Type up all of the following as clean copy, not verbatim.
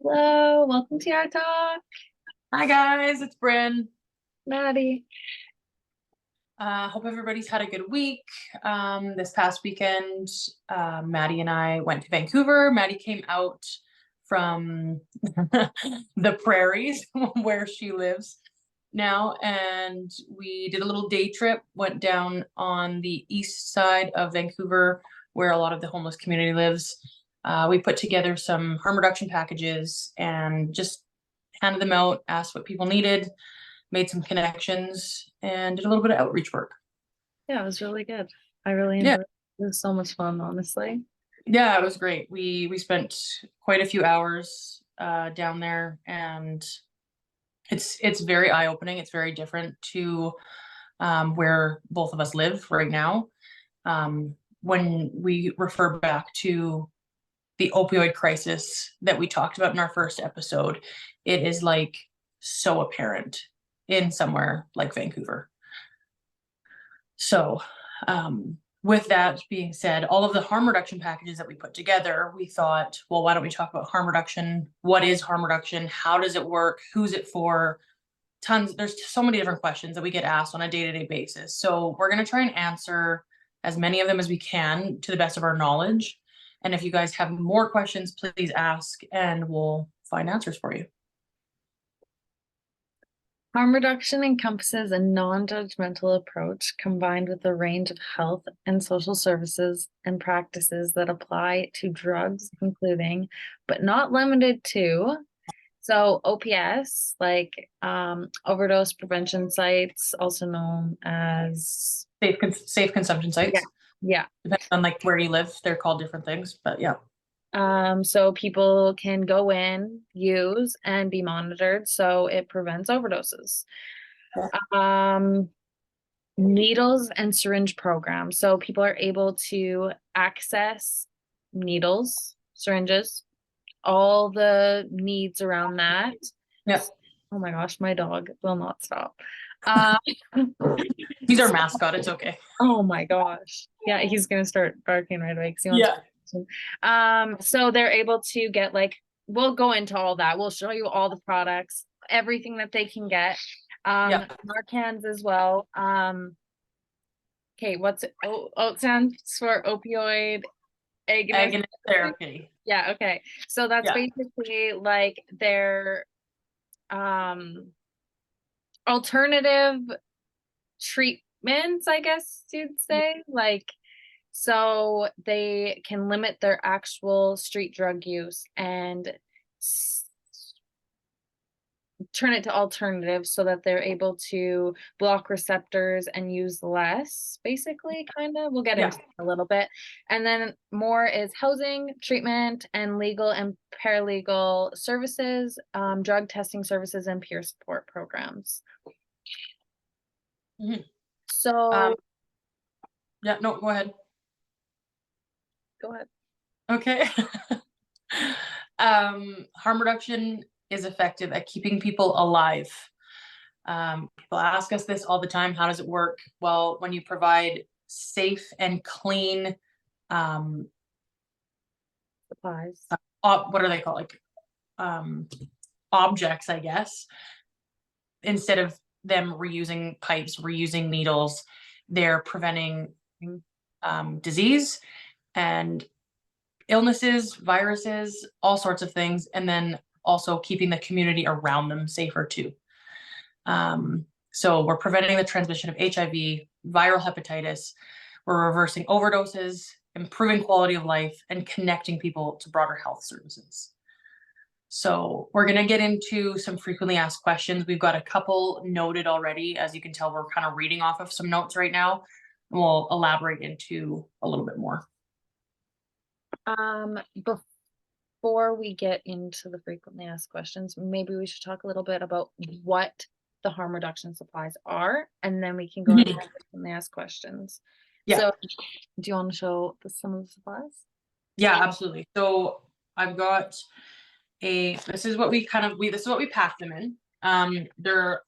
Hello, welcome to our talk, Hi guys, it's Bryn. Maddie. Hope everybody's had a good week. This past weekend, Maddie and I went to Vancouver. Maddie came out from the prairies where she lives now, and we did a little day trip, went down on the east side of Vancouver where a lot of the homeless community lives. We put together some harm reduction packages and just handed them out, asked what people needed, made some connections, and did a little bit of outreach work. Yeah, it was really good. I really Yeah. enjoyed it. It was so much fun, honestly. Yeah, it was great. We spent quite a few hours down there, and it's very eye-opening. It's very different to where both of us live right now. When we refer back to the opioid crisis that we talked about in our first episode, it is like so apparent in somewhere like Vancouver. So, with that being said, all of the harm reduction packages that we put together, we thought, well, why don't we talk about harm reduction? What is harm reduction? How does it work? Who's it for? There's so many different questions that we get asked on a day-to-day basis. So we're going to try and answer as many of them as we can to the best of our knowledge. And if you guys have more questions, please ask and we'll find answers for you. Harm reduction encompasses a non-judgmental approach combined with a range of health and social services and practices that apply to drugs, including, but not limited to, so OPS, like overdose prevention sites, also known as Safe consumption sites. Yeah. Depending on like where you live, they're called different things, but yeah. So people can go in, use, and be monitored, so it prevents overdoses. Needles and syringe program. So people are able to access needles, syringes, all the needs around that. Yeah. Oh my gosh, my dog will not stop. He's our mascot. It's okay. Oh my gosh. Yeah, he's gonna start barking right away because he wants so they're able to get we'll go into all that. We'll show you all the products, everything that they can get. Narcans as well. Okay, what's it? It stands for opioid agonist therapy. Yeah, okay. So that's basically like their alternative treatments, I guess you'd say. So they can limit their actual street drug use and turn it to alternatives so that they're able to block receptors and use less, basically, kind of. We'll get into a little bit. And then more is housing, treatment, and legal and paralegal services, drug testing services, and peer support programs. So yeah, no, go ahead. Go ahead. Okay. Harm reduction is effective at keeping people alive. People ask us this all the time. How does it work? Well, when you provide safe and clean supplies, what are they called? Objects, I guess. Instead of them reusing pipes, reusing needles, they're preventing disease and illnesses, viruses, all sorts of things, and then also keeping the community around them safer too. So we're preventing the transmission of HIV, viral hepatitis, we're reversing overdoses, improving quality of life, and connecting people to broader health services. So we're going to get into some frequently asked questions. We've got a couple noted already. As you can tell, we're kind of reading off of some notes right now, and we'll elaborate into a little bit more. Before we get into the frequently asked questions, maybe we should talk a little bit about what the harm reduction supplies are, and then we can go into the frequently asked questions. Yeah. So do you want to show some of the supplies? Yeah, absolutely. So I've got this is what we pack them in. They're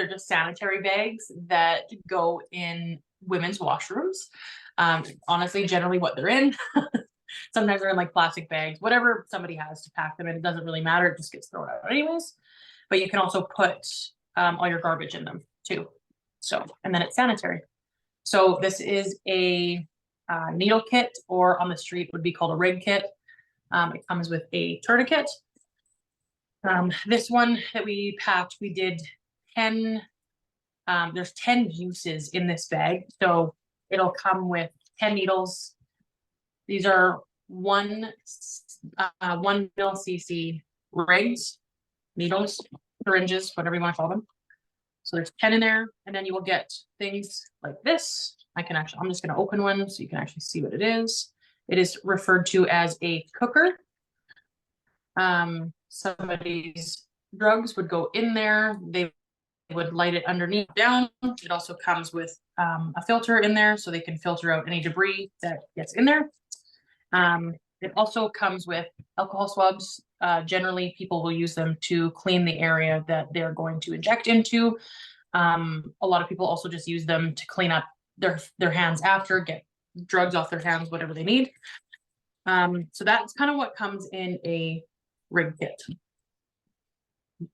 just sanitary bags that go in women's washrooms. Honestly, generally what they're in. Sometimes they're in like plastic bags, whatever somebody has to pack them in. It doesn't really matter. It just gets thrown out anyways. But you can also put all your garbage in them too. So, and then it's sanitary. So this is a needle kit, or on the street would be called a rig kit. It comes with a tourniquet. This one that we packed, we did 10, there's 10 uses in this bag. So it'll come with 10 needles. These are 1 mil cc rigs, needles, syringes, whatever you want to call them. So there's 10 in there, and then you will get things like this. I'm just going to open one so you can actually see what it is. It is referred to as a cooker. Somebody's drugs would go in there. They would light it underneath down. It also comes with a filter in there so they can filter out any debris that gets in there. It also comes with alcohol swabs. Generally, people will use them to clean the area that they're going to inject into. A lot of people also just use them to clean up their hands after, get drugs off their hands, whatever they need. So that's kind of what comes in a rig kit.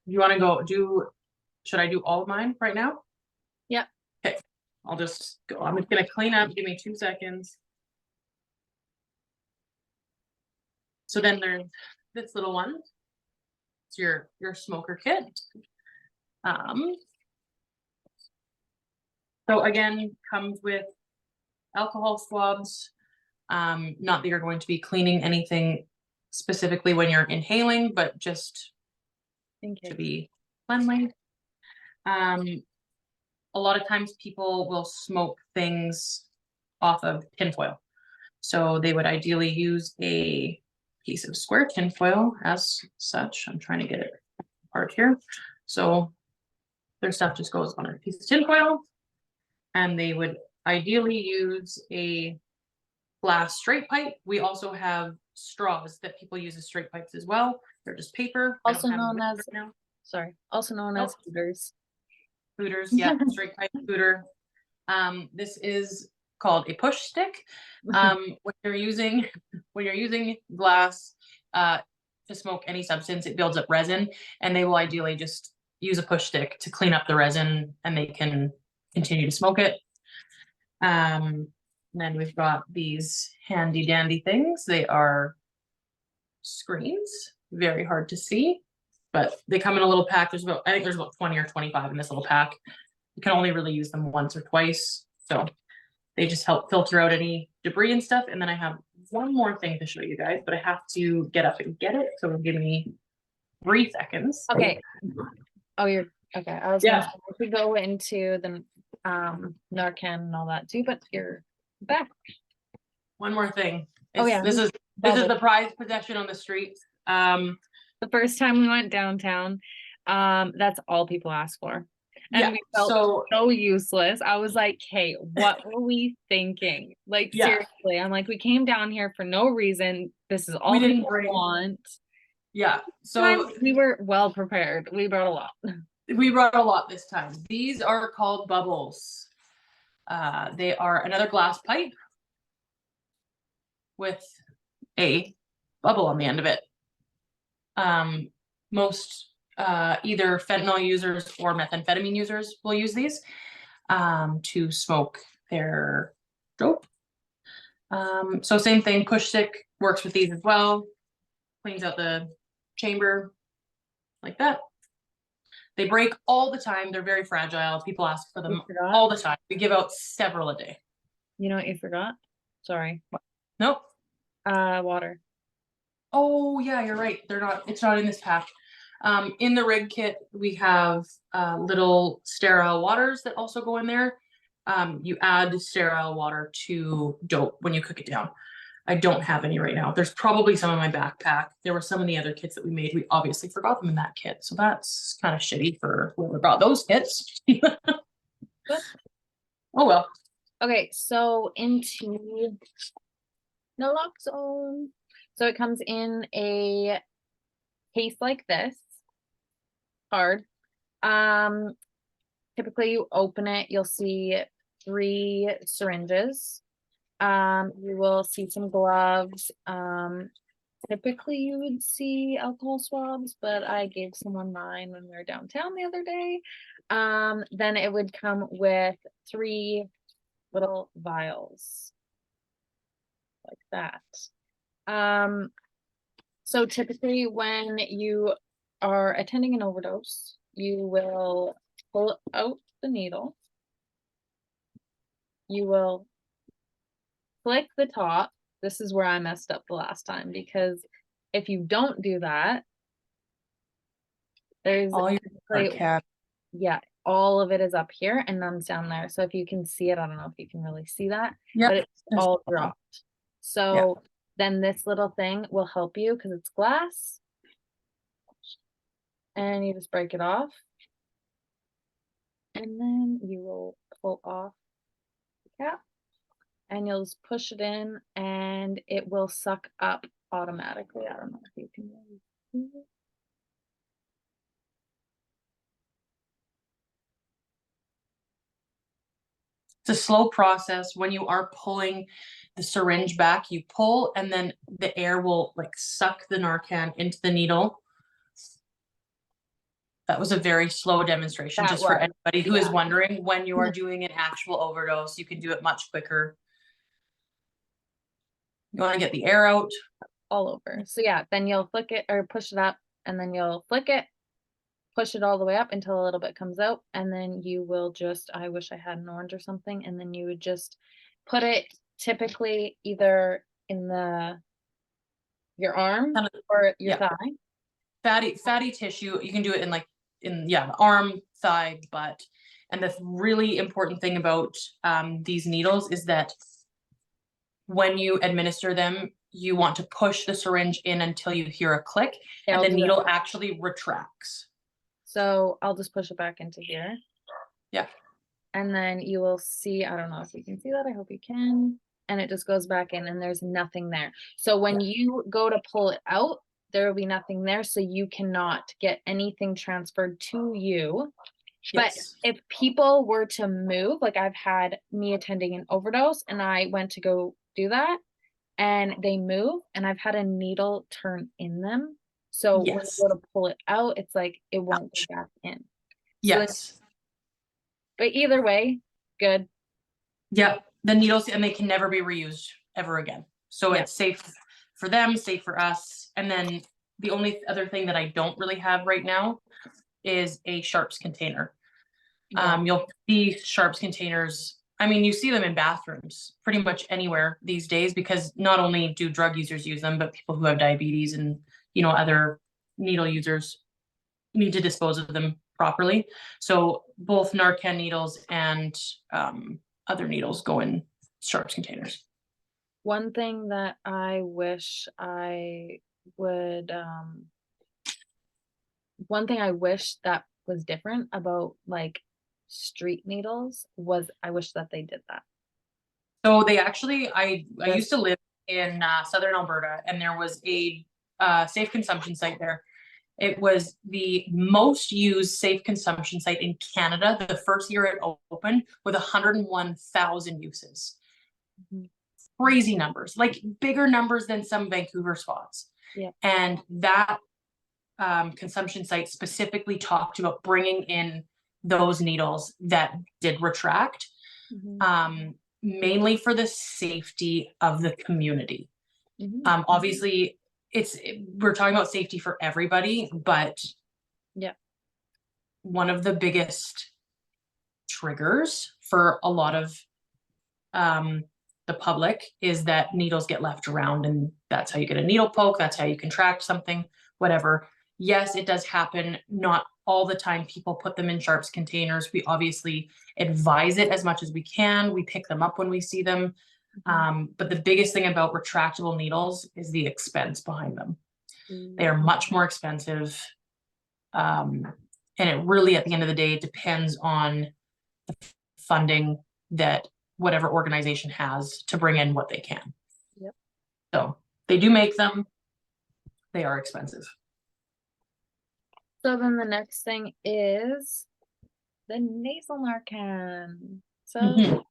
You want to should I do all of mine right now? Yeah. Okay, I'll just go. I'm just gonna clean up. Give me 2 seconds. So then there's this little one. It's your smoker kit. So again, comes with alcohol swabs. Not that you're going to be cleaning anything specifically when you're inhaling, but just to be cleanly. A lot of times people will smoke things off of tinfoil. So they would ideally use a piece of square tinfoil as such. I'm trying to get it apart here. So their stuff just goes on a piece of tinfoil, and they would ideally use a glass straight pipe. We also have straws that people use as straight pipes as well. They're just paper. Also known as, also known as hooters. Hooters, yeah, straight pipe hooter. This is called a push stick. When you're using glass to smoke any substance, it builds up resin, and they will ideally just use a push stick to clean up the resin, and they can continue to smoke it. And then we've got these handy dandy things. They are screens, very hard to see, but they come in a little pack. I think there's about 20 or 25 in this little pack. You can only really use them once or twice. So they just help filter out any debris and stuff. And then I have one more thing to show you guys, but I have to get up and get it. So it'll give me 3 seconds. Okay. Oh, you're okay. I was gonna say we could go into the Narcan and all that too, but you're back. One more thing. This is the prized possession on the streets. The first time we went downtown, that's all people ask for. And we felt so useless. I was like, hey, what were we thinking? Like, seriously, I'm like, we came down here for no reason. This is all we didn't want. Yeah. So we were well prepared. We brought a lot. We brought a lot this time. These are called bubbles. They are another glass pipe with a bubble on the end of it. Most either fentanyl users or methamphetamine users will use these to smoke their dope. So same thing, push stick works with these as well. Cleans out the chamber like that. They break all the time. They're very fragile. People ask for them all the time. We give out several a day. You know what you forgot? Sorry. Nope. Water. Oh yeah, you're right. It's not in this pack. In the rig kit, we have little sterile waters that also go in there. You add sterile water to dope when you cook it down. I don't have any right now. There's probably some in my backpack. There were some in the other kits that we made. We obviously forgot them in that kit. So that's kind of shitty for whoever brought those kits. Oh well. Okay, so into naloxone. So it comes in a case like this. Hard. Typically you open it, you'll see 3 syringes. You will see some gloves. Typically you would see alcohol swabs, but I gave someone mine when we were downtown the other day. Then it would come with 3 little vials like that. So typically when you are attending an overdose, you will pull out the needle. You will click the top. This is where I messed up the last time, because if you don't do that, there's All your like, cat. yeah, all of it is up here and none's down there. So if you can see it, I don't know if you can really see that, Yep. but it's There's all a bottle. dropped. So then this little thing will help you because it's glass. And you just break it off. And then you will pull off the cap and you'll just push it in and it will suck up automatically. I don't know if you can really see it. It's a slow process. When you are pulling the syringe back, you pull and then the air will like suck the Narcan into the needle. That was a very slow demonstration, That just for was, anybody who is yeah. wondering. When you are doing an actual overdose, you can do it much quicker. You want to get the air out. All over. So yeah, then you'll flick it or push it up and then you'll flick it, push it all the way up until a little bit comes out. And then you will just, I wish I had an orange or something. And then you would just put it typically either in your arm Kind of, or your yeah, thigh. fatty tissue. You can do it in like the arm, thigh, butt. And the really important thing about these needles is that when you administer them, you want to push the syringe in until you hear a click, Yeah, and I'll the do needle that. actually retracts. So I'll just push it back into here. Yeah. And then you will see, I don't know if you can see that, I hope you can. And it just goes back in and there's nothing there. So when you go to pull it out, there will be nothing there. So you cannot get anything transferred to you. But Yes. if people were to move, like I've had me attending an overdose and I went to go do that and they move and I've had a needle turn in them. So when Yes. you go to pull it out, it's like it won't go back in. So then, Yes. but either way, good. Yeah. The needles, and they can never be reused ever again. So Yeah. it's safe for them, safe for us. And then the only other thing that I don't really have right now is a sharps container. Yeah. You'll see sharps containers. I mean, you see them in bathrooms pretty much anywhere these days, because not only do drug users use them, but people who have diabetes and, other needle users need to dispose of them properly. So both Narcan needles and other needles go in sharps containers. One thing that I wish I would, one thing I wish that was different about like street needles was I wish that they did that. So they actually, I Yes. used to live in southern Alberta, and there was a safe consumption site there. It was the most used safe consumption site in Canada the first year it opened, with 101,000 uses. Mhm. Crazy numbers, like bigger numbers than some Vancouver spots. Yeah. And that consumption site specifically talked about bringing in those needles that did retract, Mhm. mainly for the safety of the community. Mhm. Obviously, we're talking about safety for everybody, but Yeah. one of the biggest triggers for a lot of the public is that needles get left around, and that's how you get a needle poke, that's how you contract something, whatever. Yes, it does happen. Not all the time people put them in sharps containers. We obviously advise it as much as we can. We pick them up when we see them. But the biggest thing about retractable needles is the expense behind them. They are much more expensive. And it really, at the end of the day, depends on the funding that whatever organization has to bring in what they can. Yep. So they do make them. They are expensive. So then the next thing is the nasal Narcan. So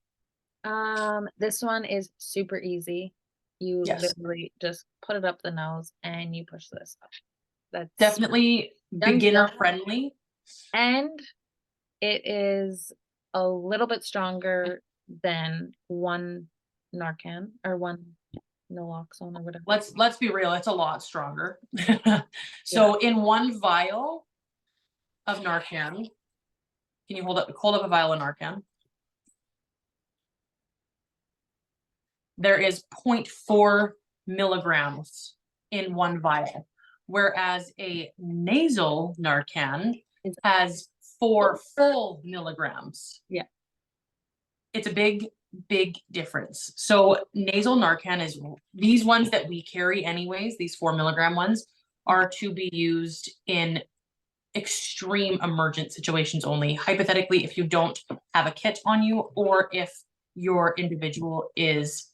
This one is super easy. You Yes. literally just put it up the nose and you push this up. That's Definitely done beginner deal. friendly. And it is a little bit stronger than one Narcan or one naloxone or whatever. Let's be real, it's a lot stronger. Yeah. So in one vial of Narcan, can you hold up a vial of Narcan? There is 0.4 milligrams in one vial, whereas a nasal Narcan Is- has 4 full milligrams. Yeah. It's a big difference. So nasal Narcan is these ones that we carry anyways, these 4 milligram ones are to be used in extreme emergent situations only. Hypothetically, if you don't have a kit on you, or if your individual is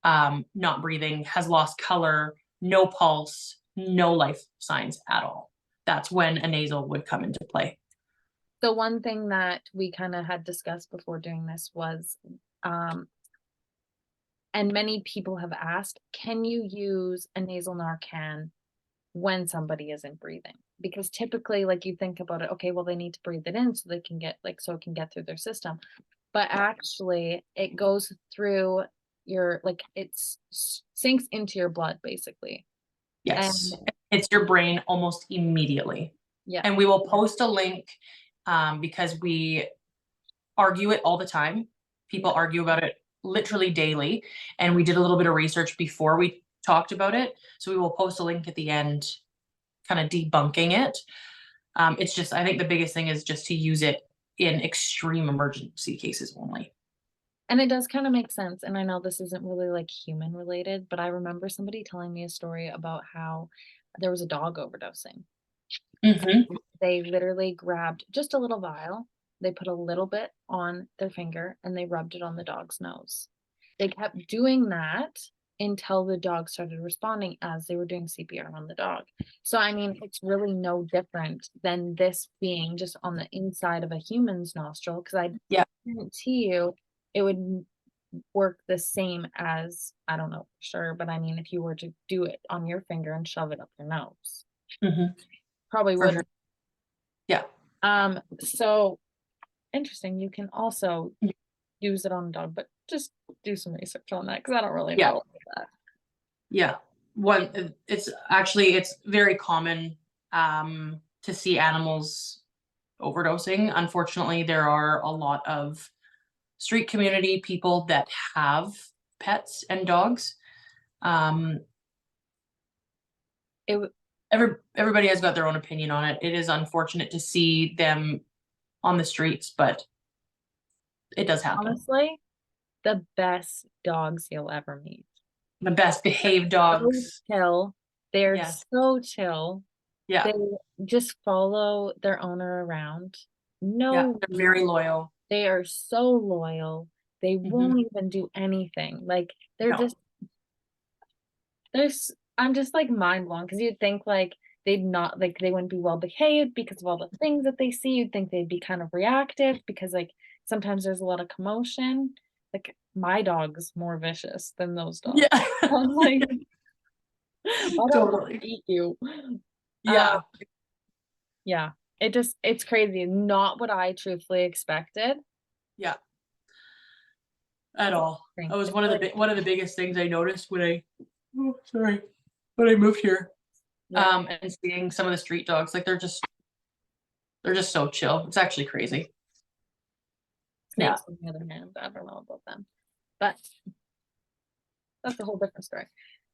not breathing, has lost color, no pulse, no life signs at all. That's when a nasal would come into play. The one thing that we kind of had discussed before doing this was, and many people have asked, can you use a nasal Narcan when somebody isn't breathing? Because typically, like you think about it, okay, well, they need to breathe it in so they can get so it can get through their system. But actually, it goes through your, like, sinks into your blood, basically. Yes, And it's your brain almost immediately. yeah, And we will post a link because we argue it all the time. People argue about it literally daily. And we did a little bit of research before we talked about it. So we will post a link at the end, kind of debunking it. It's just, I think the biggest thing is just to use it in extreme emergency cases only. and it does kind of make sense. And I know this isn't really like human related, but I remember somebody telling me a story about how there was a dog overdosing. Mm-hmm. They literally grabbed just a little vial, they put a little bit on their finger, and they rubbed it on the dog's nose. They kept doing that until the dog started responding as they were doing CPR on the dog. So, I mean, it's really no different than this being just on the inside of a human's nostril, because I Yeah. guarantee you it would work the same as, I don't know for sure, but I mean, if you were to do it on your finger and shove it up your nose, Mm-hmm. probably For would. sure. Yeah. So interesting. You can also use it on a dog, but just do some research on that because I don't really Yeah. know about that. Yeah. It's very common to see animals overdosing. Unfortunately, there are a lot of street community people that have pets and dogs. It w- Everybody has got their own opinion on it. It is unfortunate to see them on the streets, but it does happen. honestly, the best dogs you'll ever meet. The best behaved So dogs. chill. They're Yes. so chill. Yeah. They just follow their owner around. Yeah. No, They're very loyal. they are so loyal. They won't even do anything. Like they're No. just there's I'm just like mind blown because you'd think like they'd not like they wouldn't be well behaved because of all the things that they see. You'd think they'd be kind of reactive because like sometimes there's a lot of commotion. Like my dog's more vicious than those dogs. Yeah. I'm like, my dog will Totally. eat you. Yeah. Yeah. It's crazy. Not what I truthfully expected. Yeah. At all. That was It's one of like, one of the biggest things I noticed when I moved here. yeah, And seeing some of the street dogs, like they're just so chill. It's actually crazy. Yeah. snakes on the other hand, I don't know about them. But that's a whole different story.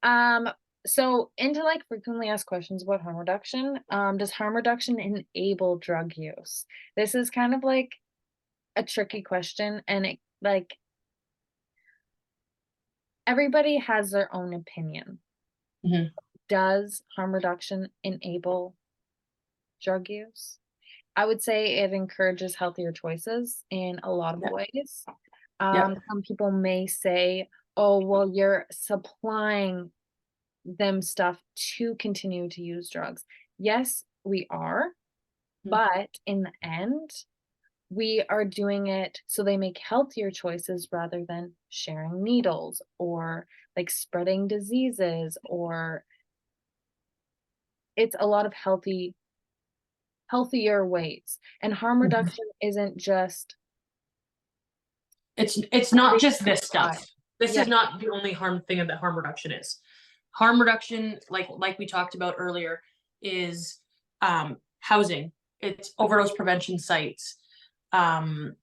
Um, so into like frequently asked questions about harm reduction. Does harm reduction enable drug use? This is kind of like a tricky question, and it like everybody has their own opinion. Mhm. Does harm reduction enable drug use? I would say it encourages healthier choices in a lot of Yeah. ways. Yeah. Some people may say, oh, well, you're supplying them stuff to continue to use drugs. Yes, we are, Mhm. but in the end, we are doing it so they make healthier choices rather than sharing needles or like spreading diseases, or it's a lot of healthier ways. And harm Mhm. reduction isn't just It's not just this Right. stuff. This Yeah. is not the only harm thing that harm reduction is. Harm reduction, like we talked about earlier, is housing. It's overdose prevention sites, um,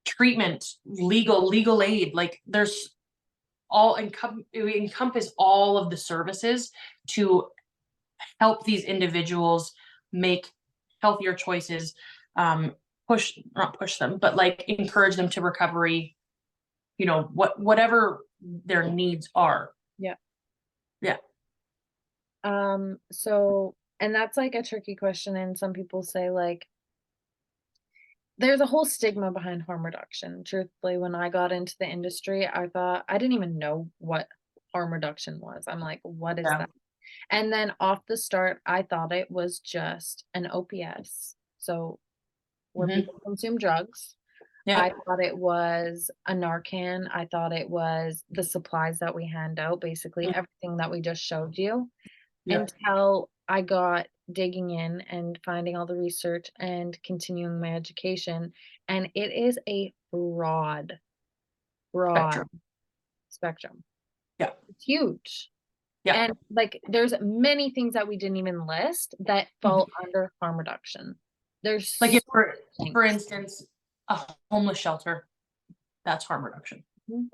treatment, legal aid. Like there's we encompass all of the services to help these individuals make healthier choices, push not push them, but like encourage them to recovery, whatever their needs are. Yeah. Yeah. So, and that's like a tricky question, and some people say like there's a whole stigma behind harm reduction. Truthfully, when I got into the industry, I thought I didn't even know what harm reduction was. I'm like, what is Yeah. that? And then off the start, I thought it was just an OPS. So where Hmm. people consume drugs. I Yeah. thought it was a Narcan. I thought it was the supplies that we hand out, basically everything that we just showed you, Yeah. until I got digging in and finding all the research and continuing my education. And it is a broad Spectrum. spectrum. Yeah. It's huge. Yeah. And like there's many things that we didn't even list that Mhm. fall under harm reduction. There's Like if so many for things. instance, a homeless shelter, that's harm reduction. Mhm.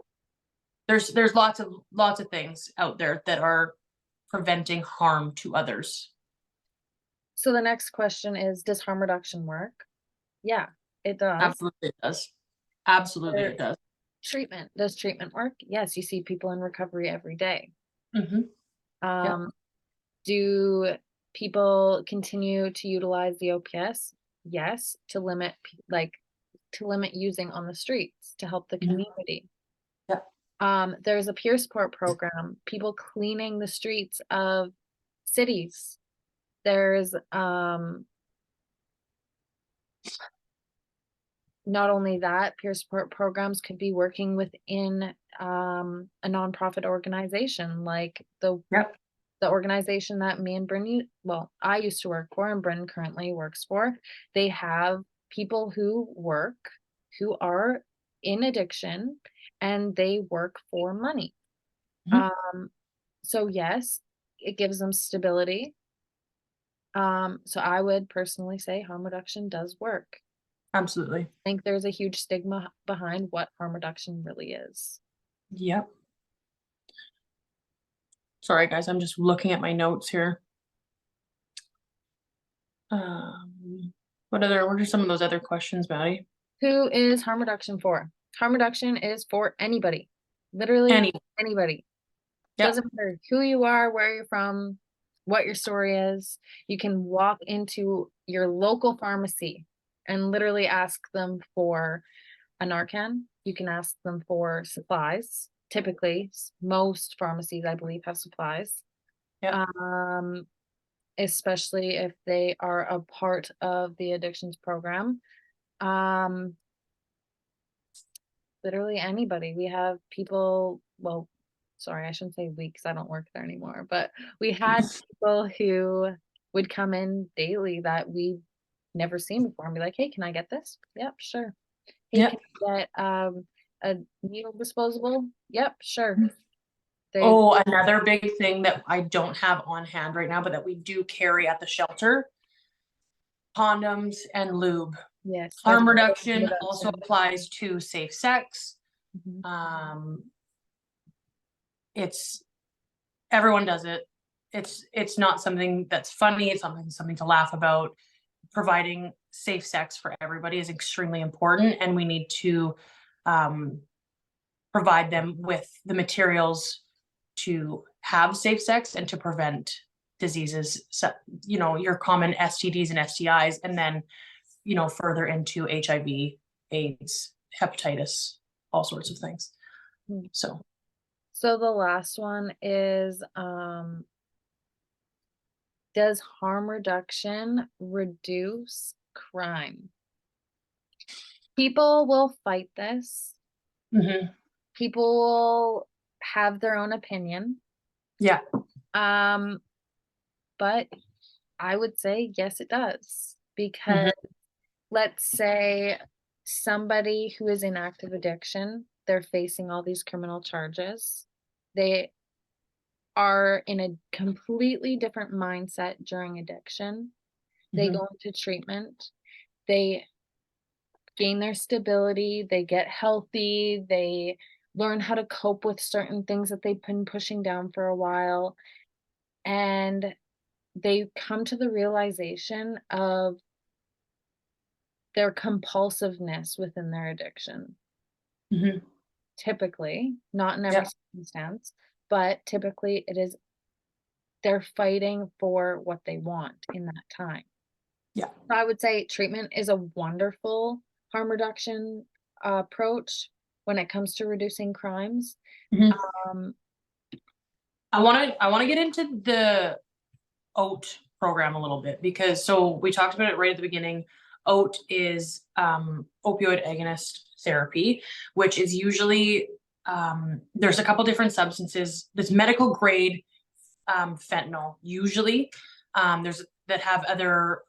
There's lots of things out there that are preventing harm to others. So the next question is, does harm reduction work? Yeah, it does. Absolutely it does. Absolutely Or it does. treatment. Does treatment work? Yes, you see people in recovery every day. Hmm. Yeah. Um, do people continue to utilize the OPS? Yes, to limit to limit using on the streets to help the Mhm. community. Yeah. There's a peer support program, people cleaning the streets of cities. There's not only that, peer support programs could be working within a nonprofit organization like Yep. the organization that me and Bryn, well, I used to work for and Bryn currently works for. They have people who are in addiction, and they work for money. Mhm. Um, so yes, it gives them stability. So I would personally say harm reduction does work. Absolutely. I think there's a huge stigma behind what harm reduction really is. Yep. Sorry, guys, I'm just looking at my notes here. What are some of those other questions, Maddie? Who is harm reduction for? Harm reduction is for anybody, literally Any. anybody. Yep. Doesn't matter who you are, where you're from, what your story is. You can walk into your local pharmacy and literally ask them for a Narcan. You can ask them for supplies. Typically, most pharmacies, I believe, have supplies. Yep. Um, especially if they are a part of the addictions program. Um, literally anybody. We have people, well, sorry, I shouldn't say we because I don't work there anymore, but we had people who would come in daily that we never seen before and be like, hey, can I get this? Yep, sure. Hey, Yep. can I get a needle disposable? Yep, sure. They Oh, another big thing that I don't have on hand right now, but that we do carry at the shelter, condoms and lube. yes, that's Harm part of the reduction also reduction. applies to safe sex. Mhm. Um, it's everyone does it. It's not something that's funny. It's something to laugh about. Providing safe sex for everybody is extremely important, and we need to um, provide them with the materials to have safe sex and to prevent diseases, so, your common STDs and STIs, and then, further into HIV, AIDS, hepatitis, all sorts of things. Mhm. So, So the last one is does harm reduction reduce crime? People will fight this. Mhm. People will have their own opinion. Yeah. Um, but I would say yes, it does. Because Mhm. let's say somebody who is in active addiction, they're facing all these criminal charges. They are in a completely different mindset during addiction. They Mhm. go into treatment. They gain their stability, they get healthy, they learn how to cope with certain things that they've been pushing down for a while, and they come to the realization of their compulsiveness within their addiction. Mhm. Typically, not in every Yeah. circumstance, but typically it is they're fighting for what they want in that time. Yeah. So I would say treatment is a wonderful harm reduction approach when it comes to reducing crimes. Mhm. Um, I wanna get into the OAT program a little bit because we talked about it right at the beginning. OAT is opioid agonist therapy, which is usually there's a couple different substances. There's medical grade fentanyl usually. There's that have other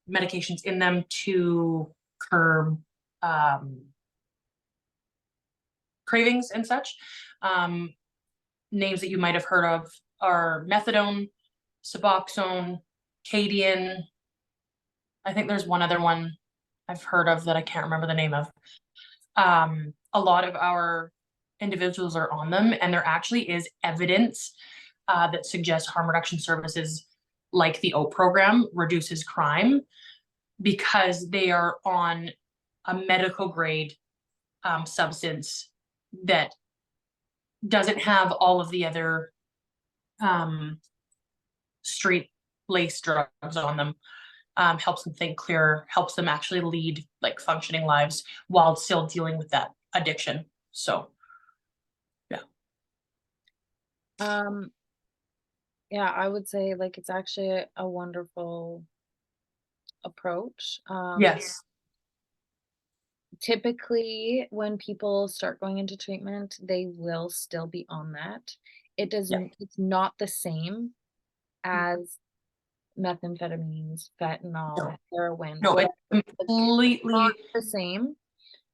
medications in them to curb um, cravings and such. Um, Names that you might have heard of are methadone, Suboxone, Cadian. I think there's one other one I've heard of that I can't remember the name of. A lot of our individuals are on them, and there actually is evidence that suggests harm reduction services like the OAT program reduces crime because they are on a medical grade substance that doesn't have all of the other um, straight lace drugs on them. Helps them think clearer, helps them actually lead like functioning lives while still dealing with that addiction. So, yeah. um, yeah, I would say like it's actually a wonderful approach. Yes. Typically, when people start going into treatment, they will still be on that. Yeah. It's not the same as methamphetamines, fentanyl, No. heroin, No, it's whatever. It's not completely the same.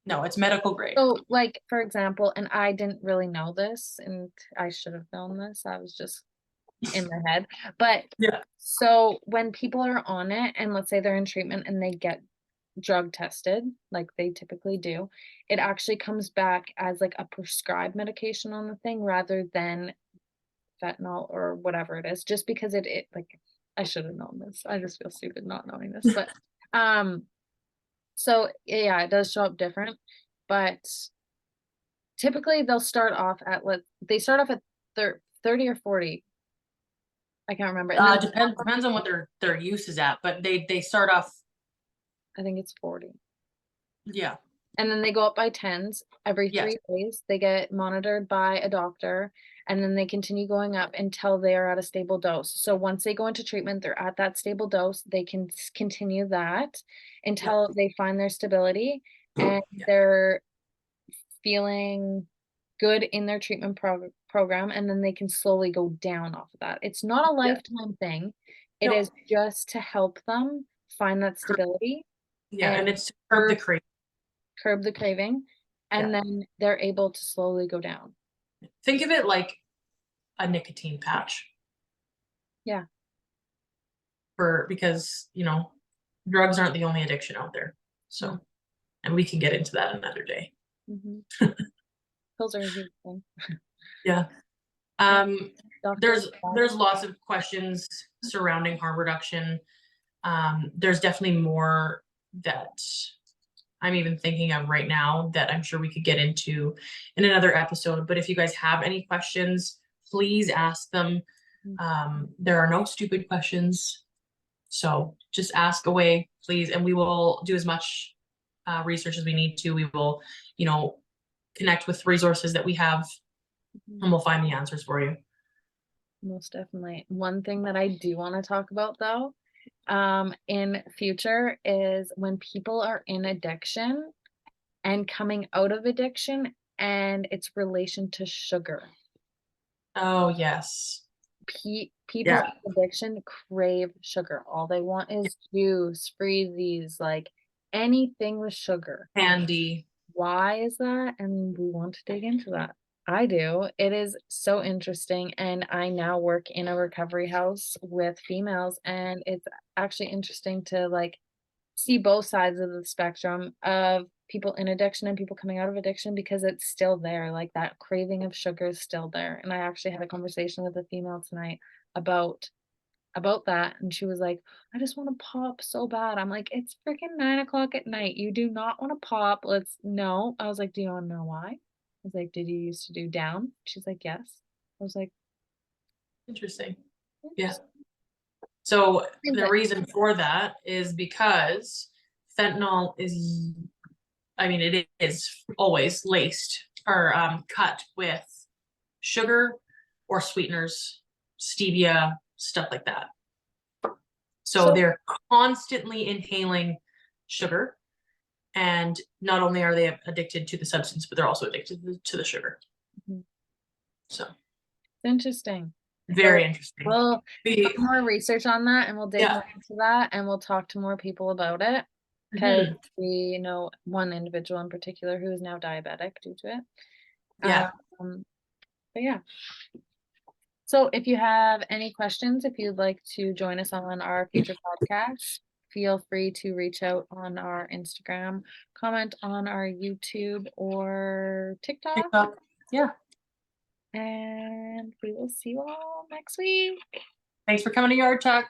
no, it's medical grade. So, like, for example, and I didn't really know this, and I should have known this. I was just in my head. But Yeah. so when people are on it, and let's say they're in treatment and they get drug tested, like they typically do, it actually comes back as like a prescribed medication on the thing rather than fentanyl or whatever it is, just because it like I should have known this. I just feel stupid not knowing this. But um so yeah, it does show up different. But typically they'll start off at they start off at 30 or 40. I can't remember. And then Depends on what their use is at, but they start off. I think it's 40. Yeah. And then they go up by tens every Yes. 3 days. They get monitored by a doctor, and then they continue going up until they are at a stable dose. So once they go into treatment, they're at that stable dose. They can continue that Yeah. until they find their stability and Yeah. they're feeling good in their treatment program, and then they can slowly go down off of that. It's not a Yeah. lifetime thing. It No. is just to help them find that stability Yeah, and and it's to curb the curb craving. curb the craving, Yeah. and then they're able to slowly go down. Think of it like a nicotine patch Yeah. for because, drugs aren't the only addiction out there. No. So, and we can get into that another day. Mhm. Pills are a huge thing. Yeah. Yeah, Um, doctors there's lots of questions surrounding harm reduction. There's definitely more that I'm even thinking of right now that I'm sure we could get into in another episode. But if you guys have any questions, please ask them. Mhm. There are no stupid questions. So just ask away, please, and we will do as much research as we need to. We will, you know, connect with resources that we have, Mhm. and we'll find the answers for you. Most definitely. One thing that I do wanna talk about though, in future is when people are in addiction, and coming out of addiction and its relation to sugar. Oh, yes. People Yeah. with addiction crave sugar. All they want is juice, freezies, like anything with sugar. Candy. Why is that? And we want to dig into that. I do. It is so interesting. And I now work in a recovery house with females, and it's actually interesting to like see both sides of the spectrum of people in addiction and people coming out of addiction because it's still there. Like that craving of sugar is still there. And I actually had a conversation with a female tonight about that, and she was like, "I just wanna pop so bad." I'm like, "It's freaking 9 o'clock at night. You do not wanna pop. Let's" No. I was like, "Do you wanna know why?" I was like, "Did you used to do down?" She's like, "Yes." I was like, Interesting. Yeah. "Interesting." So Same the thing. reason for that is because fentanyl is, I mean, it is always laced or cut with sugar or sweeteners, stevia, stuff like that. So So they're constantly inhaling sugar. And not only are they addicted to the substance, but they're also addicted to the sugar. Mhm. So Interesting. So very interesting. we'll do The, more research on that, and we'll dig yeah. more into that, and we'll talk to more people about it because Mhm. we know one individual in particular who is now diabetic due to it. Yeah. Um, but yeah. So if you have any questions, if you'd like to join us on our future podcast, feel free to reach out on our Instagram, comment on our YouTube or TikTok, TikTok. Yeah. and we will see you all next week. Thanks for coming to Yard Talk.